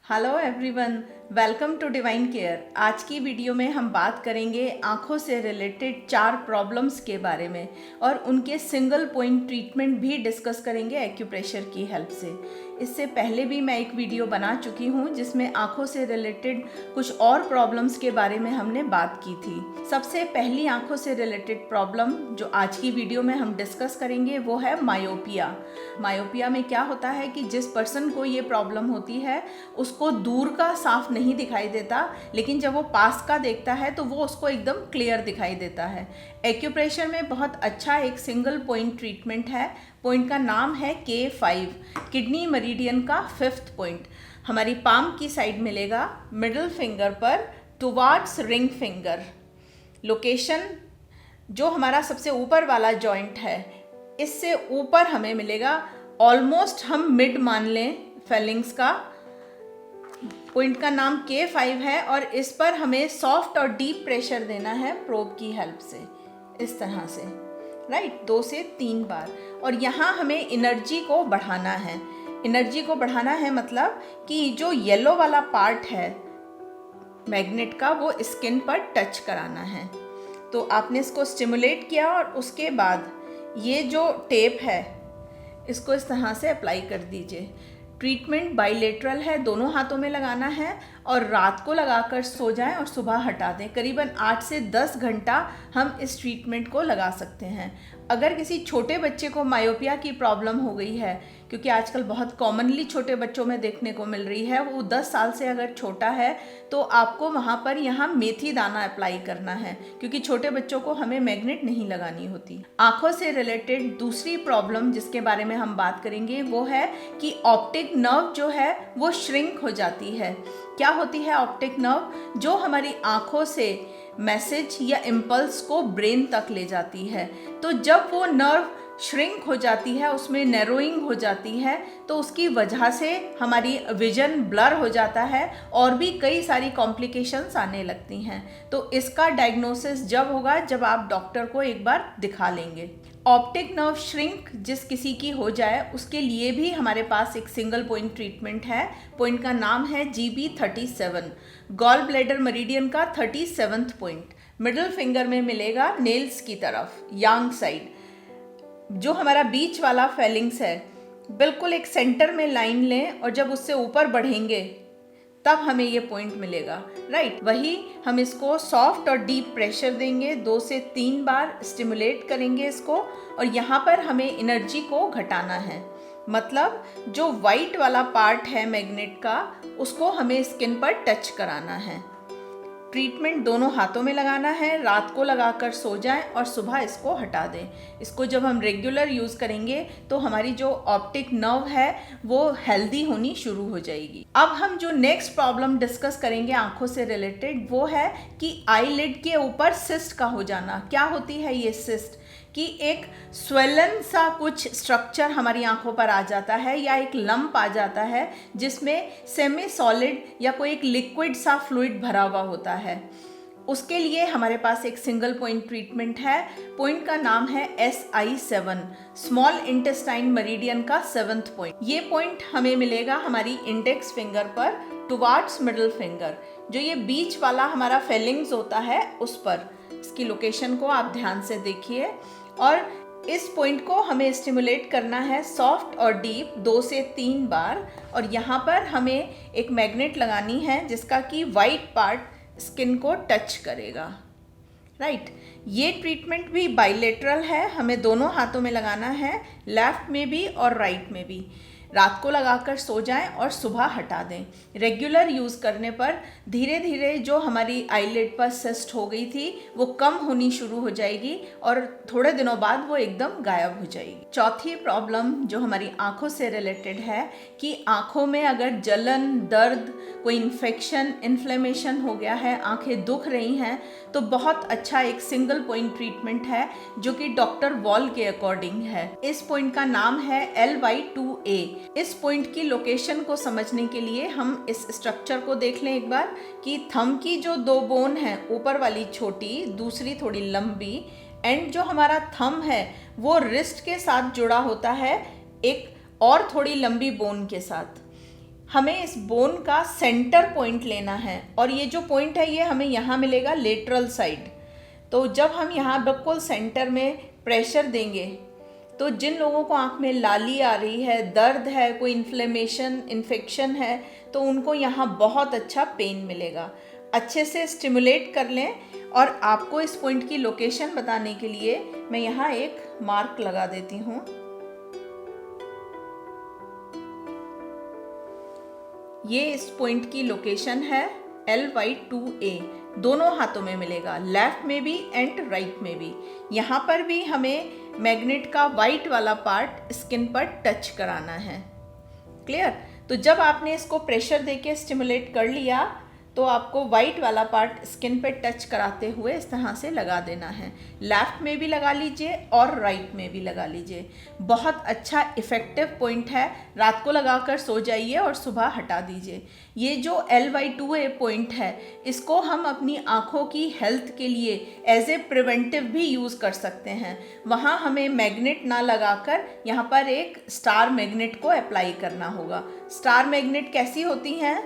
Hello everyone, welcome to divine care. आज की video में हम बात करेंगे आँखों से रिलेटेड 4 प्रॉब्लम्स के बारे में और उनके सिंगल पॉइंट ट्रीटमेंट भी डिस्कस करेंगे एक्यूप्रेशर की हेल्प से। इससे पहले भी मैं एक वीडियो बना चुकी हूँ जिसमें आँखों से रिलेटेड कुछ और प्रॉब्लम्स के बारे में हमने बात की थी। सबसे पहली आँखों से रिलेटेड प्रॉब्लम जो आज की वीडियो में हम डिस्कस करेंगे वो है मायोपिया। मायोपिया में क्या होता है कि जिस पर्सन को ये प्रॉब्लम होती है उसको दूर का साफ नहीं दिखाई देता, लेकिन जब वो पास का देखता है तो वो उसको एकदम क्लियर दिखाई देता है। एक्यूप्रेशर में बहुत अच्छा एक सिंगल पॉइंट ट्रीटमेंट है। पॉइंट का नाम है K5, किडनी मेरिडियन का 5th पॉइंट। हमारी पाम की साइड मिलेगा, मिडिल फिंगर पर टुवार्ड्स रिंग फिंगर। लोकेशन जो हमारा सबसे ऊपर वाला जॉइंट है इससे ऊपर हमें मिलेगा, ऑलमोस्ट हम मिड मान लें फेलिंग्स का। पॉइंट का नाम K5 है और इस पर हमें सॉफ्ट और डीप प्रेशर देना है प्रोब की हेल्प से, इस तरह से, राइट, 2 से 3 बार। और यहाँ हमें एनर्जी को बढ़ाना है। एनर्जी को बढ़ाना है मतलब कि जो येलो वाला पार्ट है मैग्नेट का वो स्किन पर टच कराना है। तो आपने इसको स्टिमुलेट किया और उसके बाद ये जो टेप है इसको इस तरह से अप्लाई कर दीजिए। ट्रीटमेंट बाइलेटरल है, दोनों हाथों में लगाना है और रात को लगाकर सो जाएं और सुबह हटा दें। करीबन 8 से 10 घंटा हम इस ट्रीटमेंट को लगा सकते हैं। अगर किसी छोटे बच्चे को मायोपिया की प्रॉब्लम हो गई है, क्योंकि आजकल बहुत कॉमनली छोटे बच्चों में देखने को मिल रही है, वो 10 साल से अगर छोटा है तो आपको वहाँ पर यहाँ मेथी दाना अप्लाई करना है, क्योंकि छोटे बच्चों को हमें मैग्नेट नहीं लगानी होती। आँखों से रिलेटेड दूसरी प्रॉब्लम जिसके बारे में हम बात करेंगे वो है कि ऑप्टिक नर्व जो है वो श्रिंक हो जाती है। क्या होती है ऑप्टिक नर्व? जो हमारी आँखों से मैसेज या इम्पल्स को ब्रेन तक ले जाती है। तो जब वो नर्व श्रिंक हो जाती है, उसमें नैरोइंग हो जाती है, तो उसकी वजह से हमारी विजन ब्लर हो जाता है और भी कई सारी कॉम्प्लिकेशंस आने लगती हैं। तो इसका डायग्नोसिस जब होगा जब आप डॉक्टर को एक बार दिखा लेंगे। ऑप्टिक नर्व श्रिंक जिस किसी की हो जाए उसके लिए भी हमारे पास एक सिंगल पॉइंट ट्रीटमेंट है। पॉइंट का नाम है GB37, गॉल ब्लैडर मेरिडियन का 37th पॉइंट। मिडिल फिंगर में मिलेगा, नेल्स की तरफ, यांग साइड। जो हमारा बीच वाला फेलिंग्स है बिल्कुल एक सेंटर में लाइन लें और जब उससे ऊपर बढ़ेंगे तब हमें ये पॉइंट मिलेगा, राइट। वही हम इसको सॉफ्ट और डीप प्रेशर देंगे, 2 से 3 बार स्टिमुलेट करेंगे इसको। और यहाँ पर हमें एनर्जी को घटाना है, मतलब जो वाइट वाला पार्ट है मैग्नेट का उसको हमें स्किन पर टच कराना है। ट्रीटमेंट दोनों हाथों में लगाना है, रात को लगाकर सो जाएं और सुबह इसको हटा दें। इसको जब हम रेगुलर यूज़ करेंगे तो हमारी जो ऑप्टिक नर्व है वो हेल्दी होनी शुरू हो जाएगी। अब हम जो नेक्स्ट प्रॉब्लम डिस्कस करेंगे आंखों से रिलेटेड वो है कि आईलिड के ऊपर सिस्ट का हो जाना। क्या होती है ये सिस्ट? कि एक स्वेलन सा कुछ स्ट्रक्चर हमारी आंखों पर आ जाता है या एक लंप आ जाता है जिसमें सेमी सॉलिड या कोई एक लिक्विड सा फ्लूइड भरा हुआ होता है। उसके लिए हमारे पास एक सिंगल पॉइंट ट्रीटमेंट है। पॉइंट का नाम है SI7, स्मॉल इंटेस्टाइन मेरिडियन का 7th पॉइंट। ये पॉइंट हमें मिलेगा हमारी इंडेक्स फिंगर पर टुवार्ड्स मिडिल फिंगर। जो ये बीच वाला हमारा फेलिंग्स होता है उस पर। इसकी लोकेशन को आप ध्यान से देखिए और इस पॉइंट को हमें स्टिमुलेट करना है सॉफ्ट और डीप 2 से 3 बार। और यहाँ पर हमें एक मैग्नेट लगानी है जिसका कि वाइट पार्ट स्किन को टच करेगा, राइट। ये ट्रीटमेंट भी बाइलेटरल है, हमें दोनों हाथों में लगाना है, लेफ्ट में भी और राइट में भी। रात को लगाकर सो जाएं और सुबह हटा दें। रेगुलर यूज़ करने पर धीरे धीरे जो हमारी आईलिड पर सिस्ट हो गई थी वो कम होनी शुरू हो जाएगी और थोड़े दिनों बाद वो एकदम गायब हो जाएगी। चौथी प्रॉब्लम जो हमारी आंखों से रिलेटेड है कि आंखों में अगर जलन, दर्द, कोई इन्फेक्शन, इन्फ्लेमेशन हो गया है, आंखें दुख रही हैं, तो बहुत अच्छा एक सिंगल पॉइंट ट्रीटमेंट है जो कि डॉक्टर वॉल के अकॉर्डिंग है। इस पॉइंट का नाम है LY2A। इस पॉइंट की लोकेशन को समझने के लिए हम इस स्ट्रक्चर को देख लें एक बार कि थंब की जो 2 बोन है, ऊपर वाली छोटी, दूसरी थोड़ी लंबी, एंड जो हमारा थंब है वो रिस्ट के साथ जुड़ा होता है एक और थोड़ी लंबी बोन के साथ। हमें इस बोन का सेंटर पॉइंट लेना है और ये जो पॉइंट है ये हमें यहाँ मिलेगा लेटरल साइड। तो जब हम यहाँ बिल्कुल सेंटर में प्रेशर देंगे तो जिन लोगों को आँख में लाली आ रही है, दर्द है, कोई इन्फ्लेमेशन, इन्फेक्शन है, तो उनको यहाँ बहुत अच्छा पेन मिलेगा। अच्छे से स्टिमुलेट कर लें। और आपको इस पॉइंट की लोकेशन बताने के लिए मैं यहाँ एक मार्क लगा देती हूँ। ये इस पॉइंट की लोकेशन है LY2A। दोनों हाथों में मिलेगा, लेफ्ट में भी एंड राइट में भी। यहाँ पर भी हमें मैग्नेट का वाइट वाला पार्ट स्किन पर टच कराना है। क्लियर? तो जब आपने इसको प्रेशर देके स्टिमुलेट कर लिया तो आपको वाइट वाला पार्ट स्किन पे टच कराते हुए इस तरह से लगा देना है। लेफ्ट में भी लगा लीजिए और राइट में भी लगा लीजिए। बहुत अच्छा इफ़ेक्टिव पॉइंट है। रात को लगाकर सो जाइए और सुबह हटा दीजिए। ये जो LY2A पॉइंट है, इसको हम अपनी आँखों की हेल्थ के लिए एज ए प्रिवेंटिव भी यूज़ कर सकते हैं। वहाँ हमें मैग्नेट ना लगाकर यहाँ पर एक स्टार मैग्नेट को अप्लाई करना होगा। स्टार मैग्नेट कैसी होती हैं?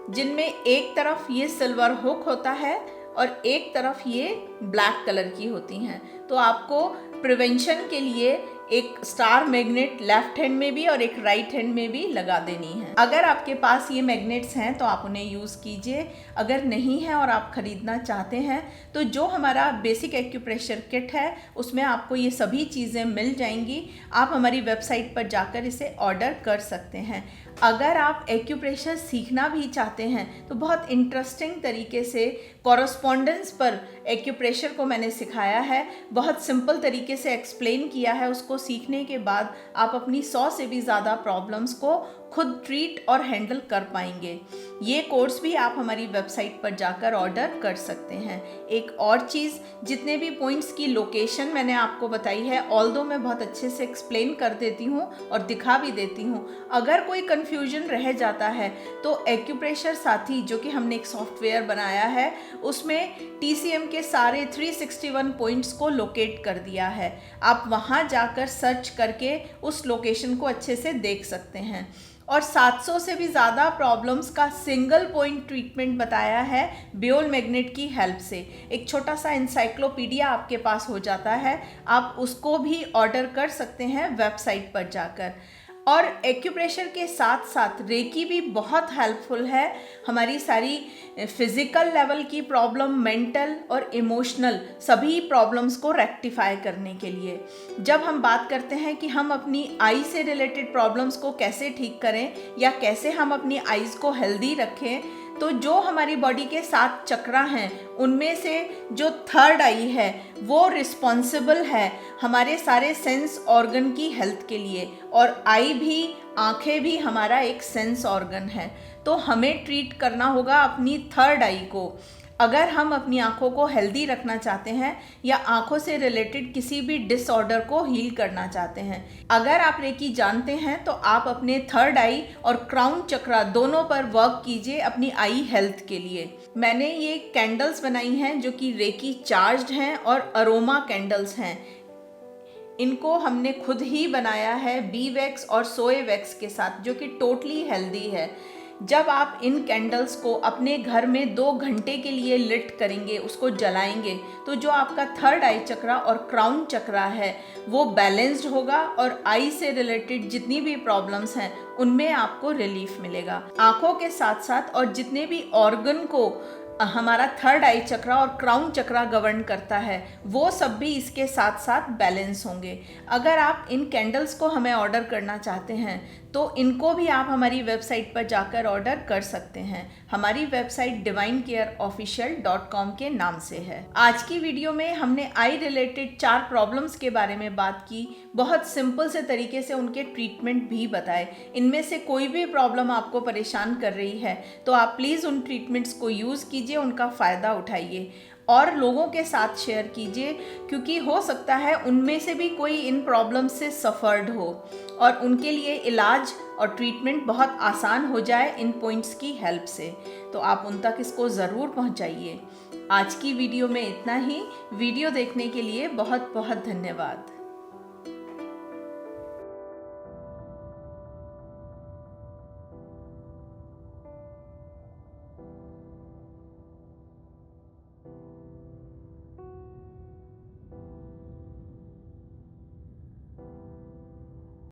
जिनमें एक तरफ ये सिल्वर हुक होता है और एक तरफ ये ब्लैक कलर की होती हैं। तो आपको प्रिवेंशन के लिए एक स्टार मैग्नेट लेफ्ट हैंड में भी और एक राइट हैंड में भी लगा देनी है। अगर आपके पास ये मैग्नेट्स हैं तो आप उन्हें यूज़ कीजिए। अगर नहीं है और आप ख़रीदना चाहते हैं तो जो हमारा बेसिक एक्यूप्रेशर किट है उसमें आपको ये सभी चीज़ें मिल जाएंगी। आप हमारी वेबसाइट पर जाकर इसे ऑर्डर कर सकते हैं। अगर आप एक्यूप्रेशर सीखना भी चाहते हैं तो बहुत इंटरेस्टिंग तरीके से कॉरस्पॉन्डेंस पर एक्यूप्रेशर को मैंने सिखाया है। बहुत सिंपल तरीके से एक्सप्लेन किया है। उसको सीखने के बाद आप अपनी 100 से भी ज़्यादा प्रॉब्लम्स को खुद ट्रीट और हैंडल कर पाएंगे। ये कोर्स भी आप हमारी वेबसाइट पर जाकर ऑर्डर कर सकते हैं। एक और चीज़, जितने भी पॉइंट्स की लोकेशन मैंने आपको बताई है, ऑल्दो मैं बहुत अच्छे से एक्सप्लेन कर देती हूँ और दिखा भी देती हूँ। अगर कोई कन्फ्यूजन रह जाता है तो एक्यूप्रेशर साथी जो कि हमने एक सॉफ्टवेयर बनाया है उसमें TCM के सारे 361 पॉइंट्स को लोकेट कर दिया है। आप वहाँ जाकर सर्च करके उस लोकेशन को अच्छे से देख सकते हैं। और 700 से भी ज़्यादा प्रॉब्लम्स का सिंगल पॉइंट ट्रीटमेंट बताया है बियोल मैग्नेट की हेल्प से। एक छोटा सा इंसाइक्लोपीडिया आपके पास हो जाता है। आप उसको भी ऑर्डर कर सकते हैं वेबसाइट पर जाकर। और एक्यूप्रेशर के साथ साथ रेकी भी बहुत हेल्पफुल है हमारी सारी फिज़िकल लेवल की प्रॉब्लम, मेंटल और इमोशनल सभी प्रॉब्लम्स को रेक्टिफाई करने के लिए। जब हम बात करते हैं कि हम अपनी आई से रिलेटेड प्रॉब्लम्स को कैसे ठीक करें या कैसे हम अपनी आईज़ को हेल्दी रखें, तो जो हमारी बॉडी के 7 चक्रा हैं उनमें से जो थर्ड आई है वो रिस्पॉन्सिबल है हमारे सारे सेंस ऑर्गन की हेल्थ के लिए। और आई भी, आंखें भी हमारा एक सेंस ऑर्गन है। तो हमें ट्रीट करना होगा अपनी थर्ड आई को। अगर हम अपनी आँखों को हेल्दी रखना चाहते हैं या आँखों से रिलेटेड किसी भी डिसऑर्डर को हील करना चाहते हैं। अगर आप रेकी जानते हैं तो आप अपने थर्ड आई और क्राउन चक्रा दोनों पर वर्क कीजिए अपनी आई हेल्थ के लिए। मैंने ये कैंडल्स बनाई हैं जो कि रेकी चार्ज्ड हैं और अरोमा कैंडल्स हैं। इनको हमने खुद ही बनाया है बी वैक्स और सोए वैक्स के साथ, जो कि टोटली हेल्दी है। जब आप इन कैंडल्स को अपने घर में 2 घंटे के लिए लिट करेंगे, उसको जलाएंगे, तो जो आपका थर्ड आई चक्रा और क्राउन चक्रा है वो बैलेंस्ड होगा और आई से रिलेटेड जितनी भी प्रॉब्लम्स हैं उनमें आपको रिलीफ मिलेगा। आँखों के साथ साथ और जितने भी ऑर्गन को हमारा थर्ड आई चक्रा और क्राउन चक्रा गवर्न करता है वो सब भी इसके साथ साथ बैलेंस होंगे। अगर आप इन कैंडल्स को हमें ऑर्डर करना चाहते हैं तो इनको भी आप हमारी वेबसाइट पर जाकर ऑर्डर कर सकते हैं। हमारी वेबसाइट divinecareofficial.com के नाम से है। आज की वीडियो में हमने आई रिलेटेड 4 प्रॉब्लम्स के बारे में बात की। बहुत सिंपल से तरीके से उनके ट्रीटमेंट भी बताए। इनमें से कोई भी प्रॉब्लम आपको परेशान कर रही है तो आप प्लीज़ उन ट्रीटमेंट्स को यूज़ कीजिए, उनका फ़ायदा उठाइए और लोगों के साथ शेयर कीजिए, क्योंकि हो सकता है उनमें से भी कोई इन प्रॉब्लम से सफ़र्ड हो और उनके लिए इलाज और ट्रीटमेंट बहुत आसान हो जाए इन पॉइंट्स की हेल्प से। तो आप उन तक इसको ज़रूर पहुंचाइए। आज की वीडियो में इतना ही। वीडियो देखने के लिए बहुत बहुत धन्यवाद।